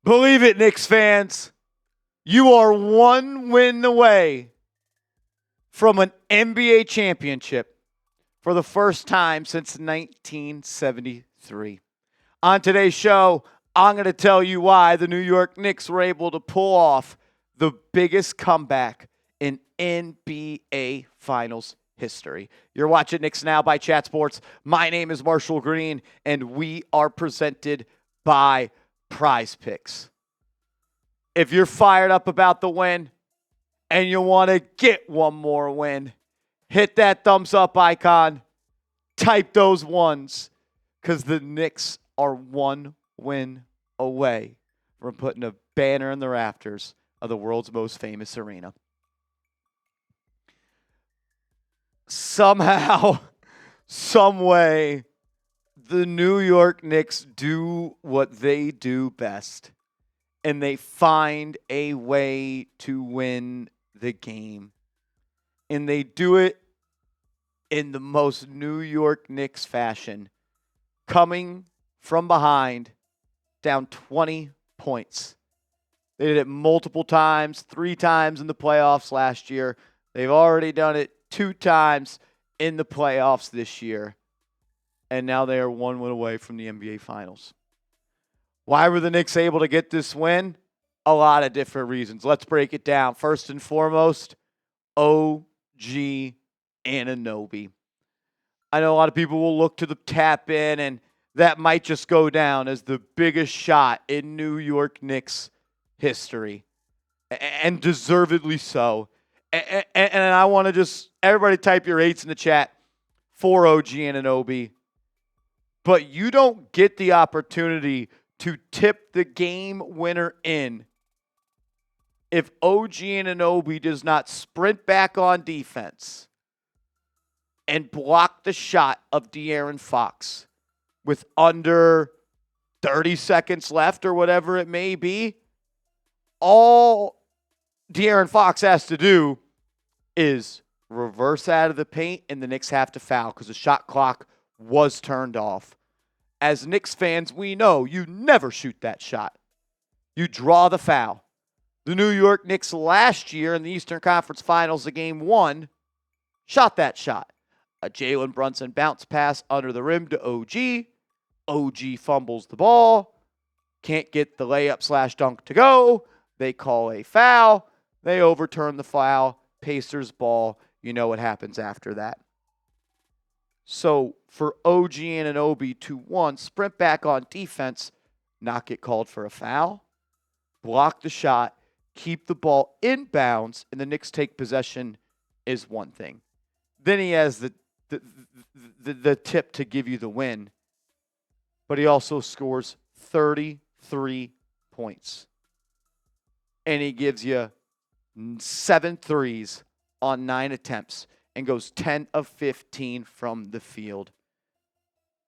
Believe it, Knicks fans. You are one win away from an NBA championship for the first time since 1973. On today's show, I'm going to tell you why the New York Knicks were able to pull off the biggest comeback in NBA Finals history. You're watching Knicks Now by Chat Sports. My name is Marshall Green, and we are presented by Prize Picks. If you're fired up about the win and you want to get one more win, hit that thumbs up icon, type those ones, because the Knicks are one win away from putting a banner in the rafters of the world's most famous arena. Somehow, some way, the New York Knicks do what they do best, and they find a way to win the game. And they do it in the most New York Knicks fashion, coming from behind, down 20 points. They did it multiple times, 3 times in the playoffs last year. They've already done it 2 times in the playoffs this year. And now they are 1 win away from the NBA Finals. Why were the Knicks able to get this win? A lot of different reasons. Let's break it down. First and foremost, OG Anunoby. I know a lot of people will look to the tap in, and that might just go down as the biggest shot in New York Knicks history, and deservedly so. And I want to just, everybody type your 8s in the chat for OG Anunoby. But you don't get the opportunity to tip the game winner in if OG Anunoby does not sprint back on defense and block the shot of De'Aaron Fox with under 30 seconds left or whatever it may be. All De'Aaron Fox has to do is reverse out of the paint, and the Knicks have to foul because the shot clock was turned off. As Knicks fans, we know you never shoot that shot. You draw the foul. The New York Knicks last year in the Eastern Conference Finals of Game 1 shot that shot. A Jalen Brunson bounce pass under the rim to OG. OG fumbles the ball. Can't get the layup/dunk to go. They call a foul. They overturn the foul. Pacers ball. You know what happens after that. So for OG Anunoby to, 1, sprint back on defense, not get called for a foul, block the shot, keep the ball in bounds, and the Knicks take possession is one thing. Then he has the tip to give you the win, but he also scores 33 points. And he gives you 7 threes on 9 attempts and goes 10 of 15 from the field.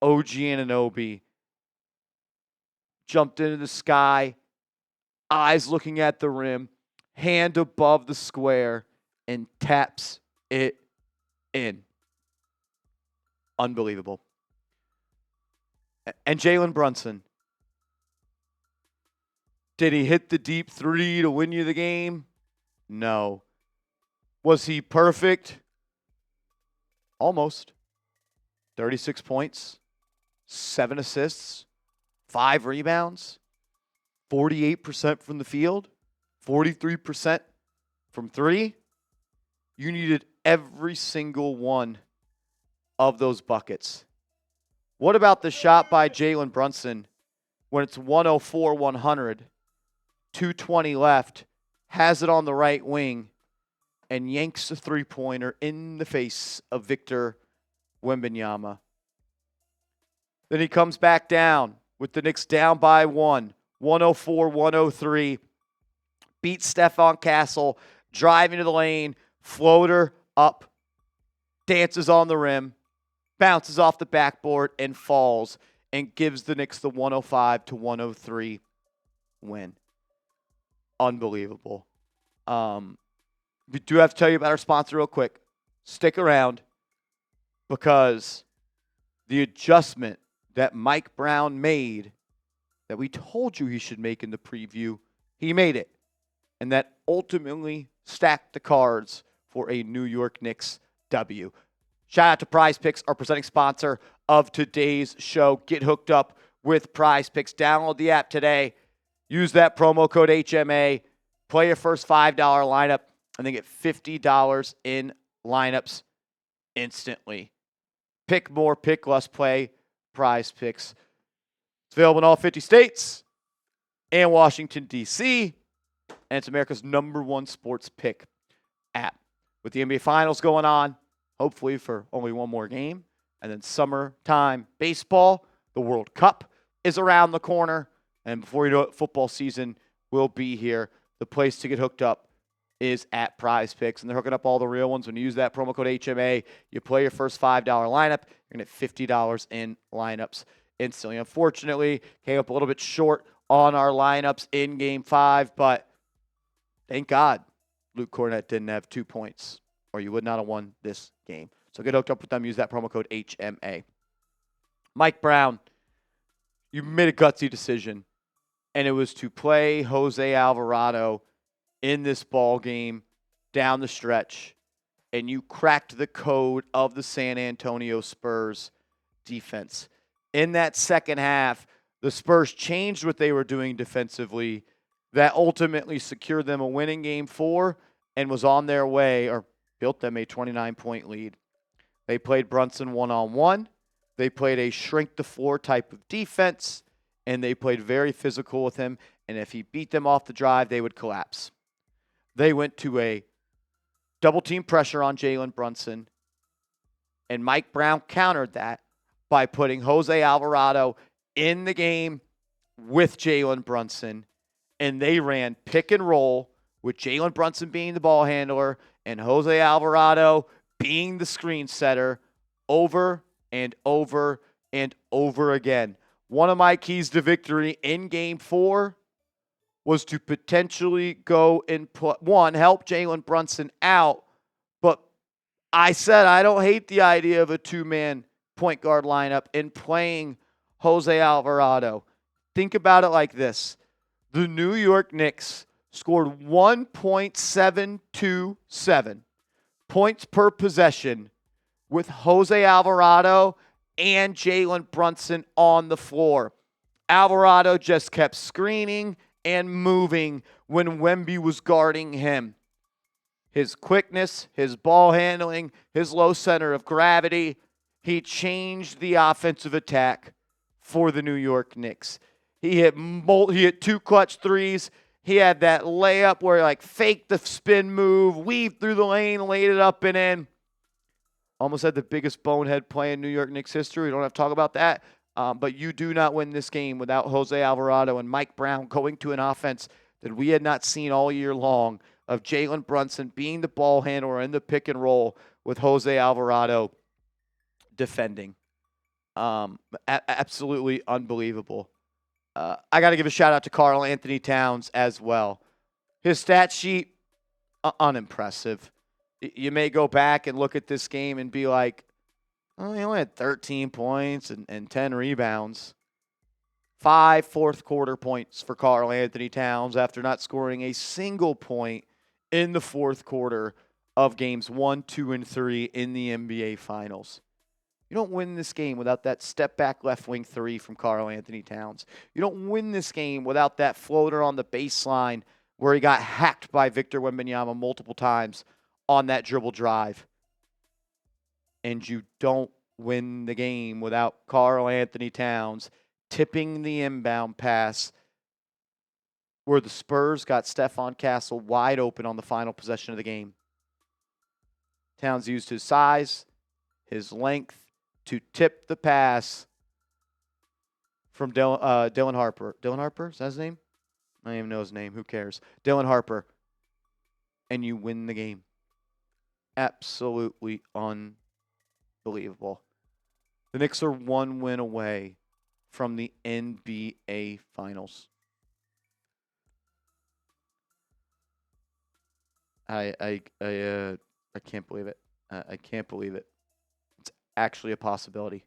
OG Anunoby jumped into the sky, eyes looking at the rim, hand above the square, and taps it in. Unbelievable. And Jalen Brunson. Did he hit the deep 3 to win you the game? No. Was he perfect? Almost. 36 points, 7 assists, 5 rebounds, 48% from the field, 43% from 3. You needed every single one of those buckets. What about the shot by Jalen Brunson when it's 104-100, 2:20 left, has it on the right wing, and yanks a three-pointer in the face of Victor Wembanyama? Then he comes back down with the Knicks down by 1, 104-103, beats Stephon Castle, driving to the lane, floater up, dances on the rim, bounces off the backboard, and falls, and gives the Knicks the 105-103 win. Unbelievable. We do have to tell you about our sponsor real quick. Stick around, because the adjustment that Mike Brown made that we told you he should make in the preview. He made it. And that ultimately stacked the cards for a New York Knicks W. Shout out to Prize Picks, our presenting sponsor of today's show. Get hooked up with Prize Picks. Download the app today. Use that promo code HMA. Play your first $5 lineup and then get $50 in lineups instantly. Pick more, pick less, play Prize Picks. It's available in all 50 states and Washington, D.C., and it's America's #1 sports pick app. With the NBA Finals going on, hopefully for only one more game, and then summertime baseball, the World Cup is around the corner, and before you know it, football season will be here. The place to get hooked up is at Prize Picks, and they're hooking up all the real ones. When you use that promo code HMA, you play your first $5 lineup, you're going to get $50 in lineups instantly. Unfortunately, came up a little bit short on our lineups in Game 5, but thank God Luke Cornett didn't have 2 points, or you would not have won this game. So get hooked up with them. Use that promo code HMA. Mike Brown, you made a gutsy decision, and it was to play Jose Alvarado in this ball game down the stretch, and you cracked the code of the San Antonio Spurs defense. In that second half, the Spurs changed what they were doing defensively. That ultimately secured them a win in Game 4 and was on their way, or built them a 29-point lead. They played Brunson one-on-one. They played a shrink-the-floor type of defense, and they played very physical with him. And if he beat them off the drive, they would collapse. They went to a double-team pressure on Jalen Brunson, and Mike Brown countered that by putting Jose Alvarado in the game with Jalen Brunson, and they ran pick and roll with Jalen Brunson being the ball handler and Jose Alvarado being the screen setter over and over and over again. One of my keys to victory in Game 4 was to potentially go and help Jalen Brunson out, but I said I don't hate the idea of a two-man point guard lineup and playing Jose Alvarado. Think about it like this. The New York Knicks scored 1.727 points per possession with Jose Alvarado and Jalen Brunson on the floor. Alvarado just kept screening and moving when Wemby was guarding him. His quickness, his ball handling, his low center of gravity, he changed the offensive attack for the New York Knicks. He hit 2 clutch threes. He had that layup where he faked the spin move, weaved through the lane, laid it up and in. Almost had the biggest bonehead play in New York Knicks history. We don't have to talk about that. But you do not win this game without Jose Alvarado and Mike Brown going to an offense that we had not seen all year long of Jalen Brunson being the ball handler in the pick and roll with Jose Alvarado defending. Absolutely unbelievable. I got to give a shout out to Karl Anthony Towns as well. His stat sheet, unimpressive. You may go back and look at this game and be like, oh, he only had 13 points and 10 rebounds. 5 fourth-quarter points for Karl Anthony Towns after not scoring a single point in the fourth quarter of games 1, 2, and 3 in the NBA Finals. You don't win this game without that step-back left wing 3 from Karl Anthony Towns. You don't win this game without that floater on the baseline where he got hacked by Victor Wembanyama multiple times on that dribble drive. And you don't win the game without Karl Anthony Towns tipping the inbound pass where the Spurs got Stephon Castle wide open on the final possession of the game. Towns used his size, his length to tip the pass from Dylan Harper. Dylan Harper? Is that his name? I don't even know his name. Who cares? Dylan Harper. And you win the game. Absolutely unbelievable. The Knicks are 1 win away from the NBA Finals. I can't believe it. I can't believe it. It's actually a possibility.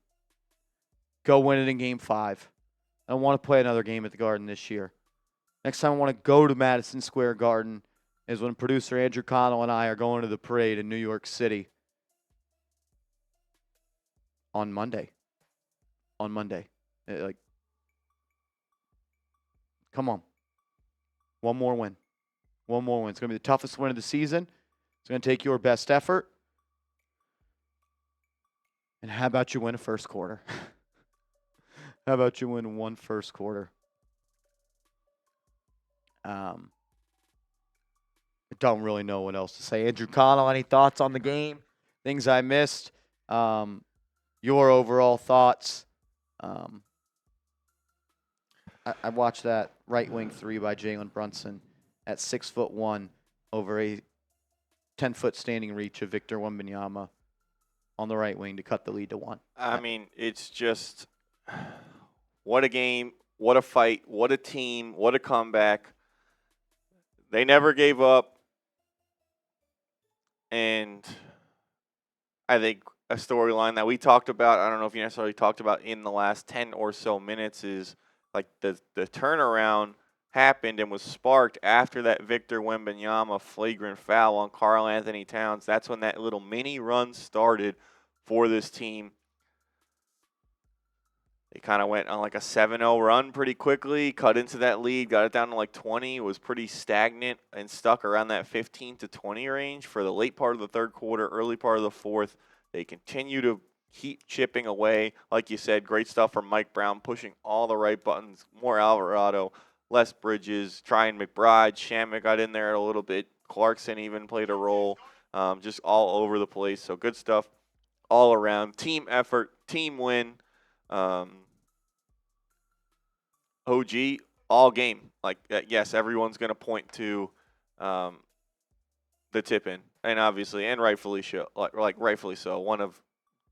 Go win it in Game 5. I don't want to play another game at the Garden this year. Next time I want to go to Madison Square Garden is when producer Andrew Connell and I are going to the parade in New York City on Monday. Come on. One more win. It's going to be the toughest win of the season. It's going to take your best effort. And how about you win a first quarter? How about you win one first quarter? I don't really know what else to say. Andrew Connell, any thoughts on the game? Things I missed? Your overall thoughts? I watched that right wing three by Jalen Brunson at 6'1" over a 10-foot standing reach of Victor Wembanyama on the right wing to cut the lead to 1. I mean, it's just what a game, what a fight, what a team, what a comeback. They never gave up. And I think a storyline that we talked about, I don't know if you necessarily talked about in the last 10 or so minutes, is like the turnaround happened and was sparked after that Victor Wembanyama flagrant foul on Karl Anthony Towns. That's when that little mini run started for this team. They kind of went on like a 7-0 run pretty quickly, cut into that lead, got it down to like 20, was pretty stagnant and stuck around that 15 to 20 range for the late part of the third quarter, early part of the fourth. They continue to keep chipping away. Like you said, great stuff from Mike Brown, pushing all the right buttons, more Alvarado, less Bridges, trying McBride. Shamet got in there a little bit. Clarkson even played a role, just all over the place. So good stuff all around. Team effort, team win. OG all game. Like, yes, everyone's going to point to the tip-in, and obviously, and rightfully rightfully so. One of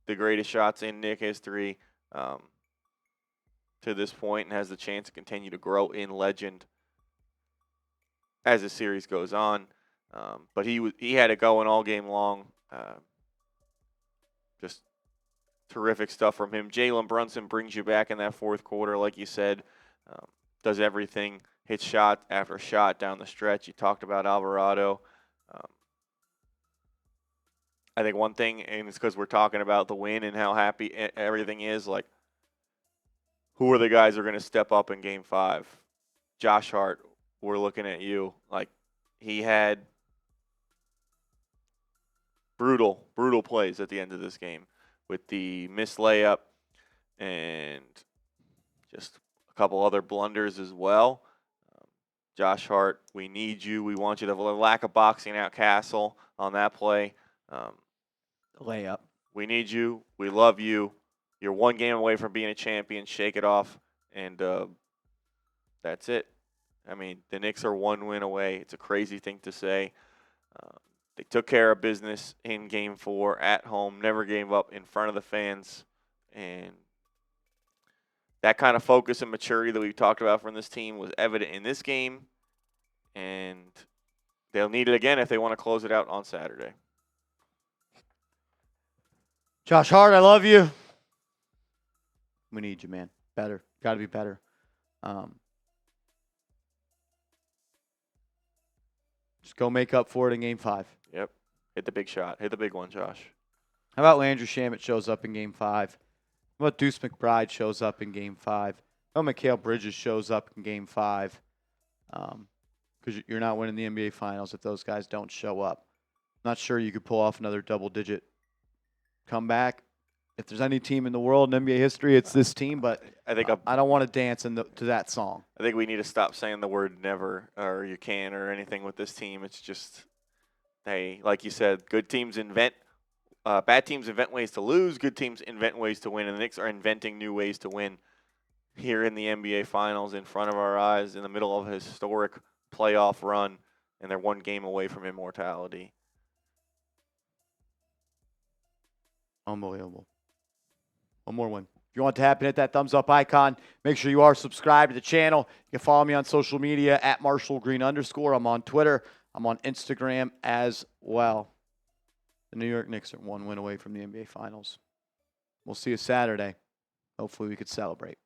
the greatest shots in Knick history to this point, and has the chance to continue to grow in legend as the series goes on. But he had it going all game long. Just terrific stuff from him. Jalen Brunson brings you back in that fourth quarter, like you said. Does everything, hits shot after shot down the stretch. You talked about Alvarado. I think one thing, and it's because we're talking about the win and how happy everything is, like, who are the guys who are going to step up in Game 5? Josh Hart, we're looking at you. Like, he had brutal plays at the end of this game with the missed layup and just a couple other blunders as well. Josh Hart, we need you. We want you to have a lack of boxing out Castle on that play. Layup. We need you. We love you. You're one game away from being a champion. Shake it off. And that's it. I mean, the Knicks are one win away. It's a crazy thing to say. They took care of business in Game 4 at home, never gave up in front of the fans. And that kind of focus and maturity that we've talked about from this team was evident in this game. And they'll need it again if they want to close it out on Saturday. Josh Hart, I love you. We need you, man. Better. Got to be better. Just go make up for it in Game 5. Yep. Hit the big shot. Hit the big one, Josh. How about Landry Shamet shows up in Game 5? How about Deuce McBride shows up in Game 5? How about Mikal Bridges shows up in Game 5? Because you're not winning the NBA Finals if those guys don't show up. Not sure you could pull off another double-digit comeback. If there's any team in the world in NBA history, it's this team, but I don't want to dance to that song. I think we need to stop saying the word never or you can or anything with this team. It's just, hey, like you said, good teams invent, bad teams invent ways to lose, good teams invent ways to win, and the Knicks are inventing new ways to win here in the NBA Finals in front of our eyes in the middle of a historic playoff run, and they're one game away from immortality. Unbelievable. One more win. If you want to happen, hit that thumbs up icon. Make sure you are subscribed to the channel. You can follow me on social media at @MarshallGreen_. I'm on Twitter. I'm on Instagram as well. The New York Knicks are one win away from the NBA Finals. We'll see you Saturday. Hopefully we could celebrate.